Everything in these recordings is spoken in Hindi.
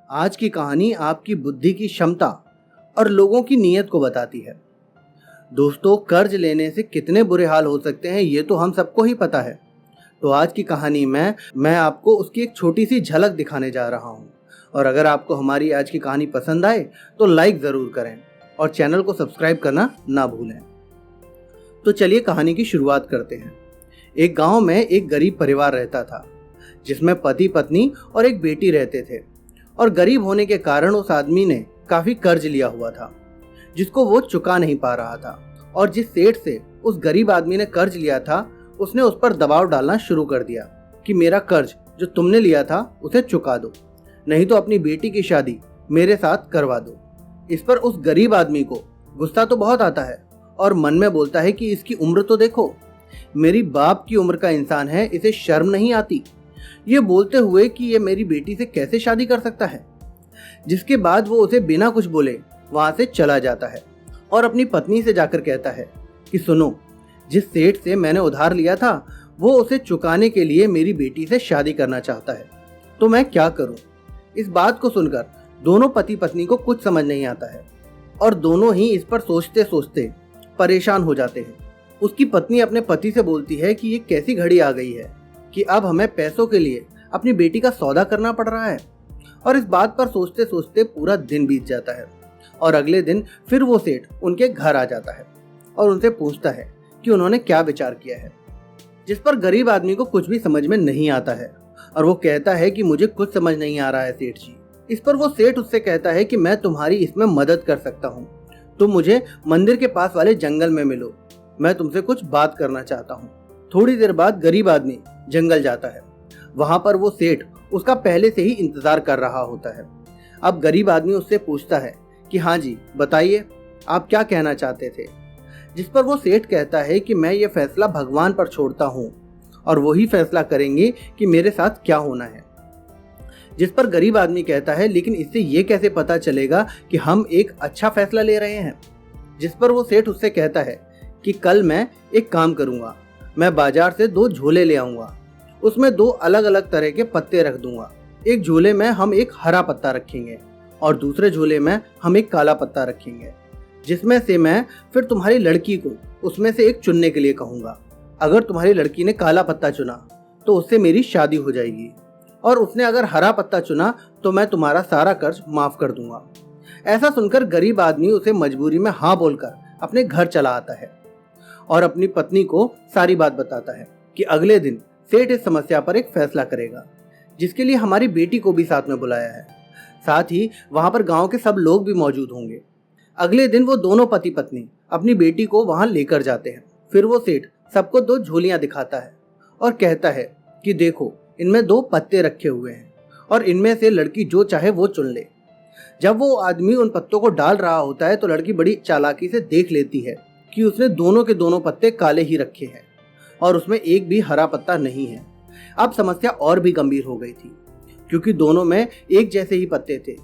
आज की कहानी आपकी बुद्धि की क्षमता और लोगों की नीयत को बताती है। दोस्तों, कर्ज लेने से कितने बुरे हाल हो सकते हैं ये तो हम सबको ही पता है। तो आज की कहानी में मैं आपको उसकी एक छोटी सी झलक दिखाने जा रहा हूँ। और अगर आपको हमारी आज की कहानी पसंद आए तो लाइक ज़रूर करें और चैनल को सब्सक्राइब करना ना भूलें। तो चलिए कहानी की शुरुआत करते हैं। एक गांव में एक गरीब परिवार रहता था जिसमें पति पत्नी और एक बेटी रहते थे। और गरीब होने के कारण उस आदमी ने काफी कर्ज लिया हुआ था जिसको वो चुका नहीं पा रहा था। और जिस सेठ से उस गरीब आदमी ने कर्ज लिया था उसने उस पर दबाव डालना शुरू कर दिया कि मेरा कर्ज जो तुमने लिया था उसे चुका दो, नहीं तो अपनी बेटी की शादी मेरे साथ करवा दो। इस पर उस गरीब आदमी को गुस्सा तो बहुत आता है और मन में बोलता है कि इसकी उम्र तो देखो, मेरी बाप की उम्र का इंसान है, इसे शर्म नहीं आती ये बोलते हुए कि ये मेरी बेटी से कैसे शादी कर सकता है। जिसके बाद वो उसे बिना कुछ बोले वहां से चला जाता है और अपनी पत्नी से जाकर कहता है कि सुनो, जिस सेठ से मैंने उधार लिया था वो उसे चुकाने के लिए मेरी बेटी से शादी करना चाहता है, तो मैं क्या करूं। इस बात को सुनकर दोनों पति पत्नी को कुछ समझ नहीं आता है और दोनों ही इस पर सोचते सोचते परेशान हो जाते हैं। उसकी पत्नी अपने पति से बोलती है कि ये कैसी घड़ी आ गई है कि अब हमें पैसों के लिए अपनी बेटी का सौदा करना पड़ रहा है। और इस बात पर सोचते सोचते पूरा दिन बीत जाता है और अगले दिन फिर वो सेठ उनके घर आ जाता है और उनसे पूछता है कि उन्होंने क्या विचार किया है। जिस पर गरीब आदमी को कुछ भी समझ में नहीं आता है और वो कहता है कि मुझे कुछ समझ नहीं आ रहा है सेठ जी। इस पर वो सेठ उससे कहता है कि मैं तुम्हारी इसमें मदद कर सकता हूँ, तुम मुझे मंदिर के पास वाले जंगल में मिलो, मैं तुमसे कुछ बात करना चाहता हूँ। थोड़ी देर बाद गरीब आदमी जंगल जाता है। वहां पर वो सेठ उसका पहले से ही इंतजार कर रहा होता है। अब गरीब आदमी उससे पूछता है कि हाँ जी बताइए, आप क्या कहना चाहते थे। जिस पर वो सेठ कहता है कि मैं ये फैसला भगवान पर छोड़ता हूँ और वही फैसला करेंगे कि मेरे साथ क्या होना है। जिस पर गरीब आदमी कहता है लेकिन इससे ये कैसे पता चलेगा कि हम एक अच्छा फैसला ले रहे हैं। जिस पर वो सेठ उससे कहता है कि कल मैं एक काम करूंगा, मैं बाजार से 2 झोले ले आऊंगा, उसमें 2 अलग अलग तरह के पत्ते रख दूंगा। एक झोले में हम एक हरा पत्ता रखेंगे और दूसरे झोले में हम एक काला पत्ता रखेंगे, जिसमें से मैं फिर तुम्हारी लड़की को उसमें से एक चुनने के लिए कहूंगा। अगर तुम्हारी लड़की ने काला पत्ता चुना तो उससे मेरी शादी हो जाएगी और उसने अगर हरा पत्ता चुना तो मैं तुम्हारा सारा कर्ज माफ कर दूंगा। ऐसा सुनकर गरीब आदमी उसे मजबूरी में हाँ बोलकर अपने घर चला आता है और अपनी पत्नी को सारी बात बताता है कि अगले दिन सेठ इस समस्या पर एक फैसला करेगा, जिसके लिए हमारी बेटी को भी साथ में बुलाया है। साथ ही वहां पर गांव के सब लोग भी मौजूद होंगे। अगले दिन वो दोनों पति पत्नी अपनी बेटी को वहां लेकर जाते हैं। फिर वो सेठ सबको 2 झोलियां दिखाता है और कहता है कि देखो, इनमें 2 पत्ते रखे हुए हैं और इनमें से लड़की जो चाहे वो चुन ले। जब वो आदमी उन पत्तों को डाल रहा होता है तो लड़की बड़ी चालाकी से देख लेती है कि उसने दोनों के दोनों पत्ते काले ही रखे हैं और उसमें एक भी हरा पत्ता नहीं है। अब समस्या और भी गंभीर हो गई थी क्योंकि दोनों में एक जैसे ही पत्ते थे।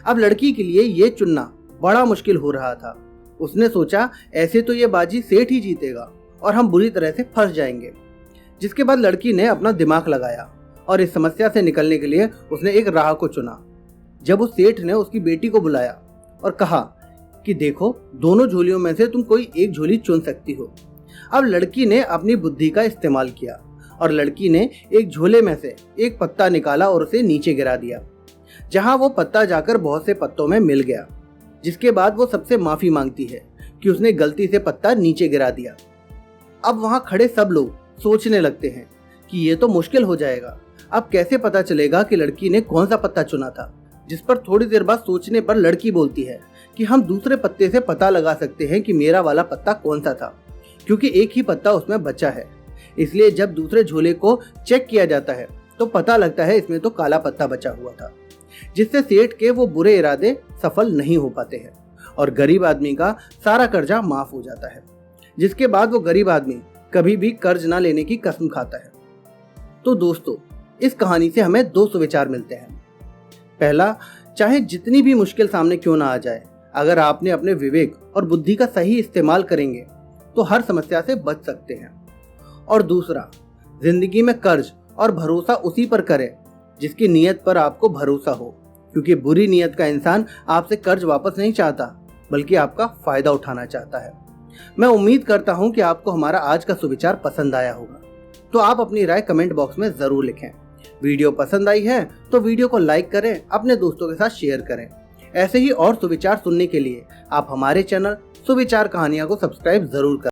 अब लड़की के लिए ये चुनना बड़ा मुश्किल हो रहा था। उसने सोचा ऐसे तो ये बाजी सेठ ही जीतेगा और हम बुरी तरह से फंस जाएंगे। जिसके बाद लड़की ने अपना दिमाग लगाया और इस समस्या से निकलने के लिए उसने एक राह को चुना। जब उस सेठ ने उसकी बेटी को बुलाया और कहा कि देखो, दोनों झोलियों में से तुम कोई एक झोली चुन सकती हो। अब लड़की ने अपनी बुद्धि का इस्तेमाल किया और लड़की ने एक झोले में से एक पत्ता निकाला और उसे नीचे गिरा दिया, जहां वो पत्ता जाकर बहुत से पत्तों में मिल गया। जिसके बाद वो सबसे माफी मांगती है कि उसने गलती से पत्ता नीचे गिरा दिया। अब वहां खड़े सब लोग सोचने लगते हैं कि ये तो मुश्किल हो जाएगा, अब कैसे पता चलेगा कि लड़की ने कौन सा पत्ता चुना था। जिस पर थोड़ी देर बाद सोचने पर लड़की बोलती है कि हम दूसरे पत्ते से पता लगा सकते हैं कि मेरा वाला पत्ता कौन सा था, क्योंकि एक ही पत्ता उसमें बचा है। इसलिए जब दूसरे झोले को चेक किया जाता है तो पता लगता है इसमें तो काला पत्ता बचा हुआ था, जिससे सेठ के वो बुरे इरादे सफल नहीं हो पाते हैं और गरीब आदमी का सारा कर्जा माफ हो जाता है। जिसके बाद वो गरीब आदमी कभी भी कर्ज ना लेने की कसम खाता है। तो दोस्तों, इस कहानी से हमें 2 सुविचार मिलते हैं। पहला, चाहे जितनी भी मुश्किल सामने क्यों ना आ जाए, अगर आपने अपने विवेक और बुद्धि का सही इस्तेमाल करेंगे तो हर समस्या से बच सकते हैं। और दूसरा, जिंदगी में कर्ज और भरोसा उसी पर करें जिसकी नीयत पर आपको भरोसा हो, क्योंकि बुरी नीयत का इंसान आपसे कर्ज वापस नहीं चाहता, बल्कि आपका फायदा उठाना चाहता है। मैं उम्मीद करता हूं कि आपको हमारा आज का सुविचार पसंद आया होगा। तो आप अपनी राय कमेंट बॉक्स में जरूर लिखें। वीडियो पसंद आई है तो वीडियो को लाइक करें, अपने दोस्तों के साथ शेयर करें। ऐसे ही और सुविचार सुनने के लिए आप हमारे चैनल सुविचार कहानियां को सब्सक्राइब जरूर करें।